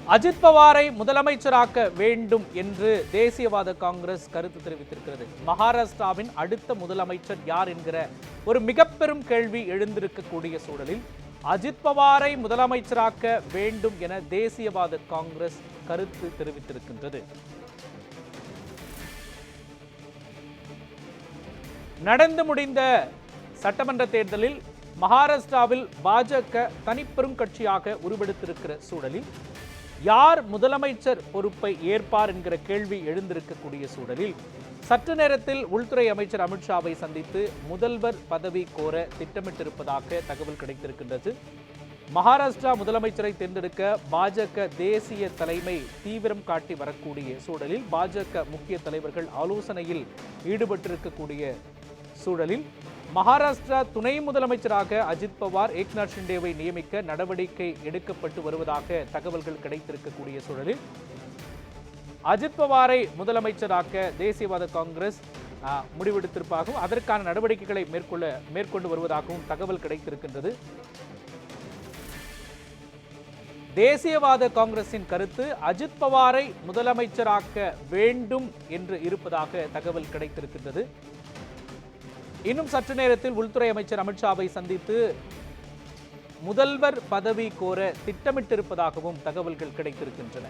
அஜித் பவாரை முதலமைச்சராக்க வேண்டும் என்று தேசியவாத காங்கிரஸ் கருத்து தெரிவித்திருக்கிறது. மகாராஷ்டிராவின் அடுத்த முதலமைச்சர் யார் என்கிற ஒரு மிக பெரும் கேள்வி எழுந்திருக்கக்கூடிய சூழலில் அஜித் பவாரை முதலமைச்சராக்க வேண்டும் என தேசியவாத காங்கிரஸ் கருத்து தெரிவித்திருக்கின்றது. நடந்து முடிந்த சட்டமன்ற தேர்தலில் மகாராஷ்டிராவில் பாஜக தனிப்பெரும் கட்சியாக உருவெடுத்திருக்கிற சூழலில் யார் முதலமைச்சர் பொறுப்பை ஏற்பார் என்கிற கேள்வி எழுந்திருக்கக்கூடிய சூழலில் சற்று நேரத்தில் உள்துறை அமைச்சர் அமித்ஷாவை சந்தித்து முதல்வர் பதவி கோர திட்டமிட்டிருப்பதாக தகவல் கிடைத்திருக்கின்றது. மகாராஷ்டிரா முதலமைச்சரை தேர்ந்தெடுக்க பாஜக தேசிய தலைமை தீவிரம் காட்டி வரக்கூடிய சூழலில் பாஜக முக்கிய தலைவர்கள் ஆலோசனையில் ஈடுபட்டிருக்கக்கூடிய சூழலில் மகாராஷ்டிரா துணை முதலமைச்சராக அஜித் பவார் ஏக்நாத் ஷிண்டேவை நியமிக்க நடவடிக்கை எடுக்கப்பட்டு வருவதாக தகவல்கள் கிடைத்திருக்கக்கூடிய சூழலில் அஜித் பவாரை முதலமைச்சராக்க தேசியவாத காங்கிரஸ் முடிவெடுத்திருப்பாகவும் அதற்கான நடவடிக்கைகளை மேற்கொண்டு வருவதாகவும் தகவல் கிடைத்திருக்கின்றது. தேசியவாத காங்கிரசின் கருத்து அஜித் பவாரை முதலமைச்சராக்க வேண்டும் என்று இருப்பதாக தகவல் கிடைத்திருக்கின்றது. இன்னும் சற்று நேரத்தில் உள்துறை அமைச்சர் அமித்ஷாவை சந்தித்து முதல்வர் பதவி கோர திட்டமிட்டிருப்பதாகவும் தகவல்கள் கிடைத்திருக்கின்றன.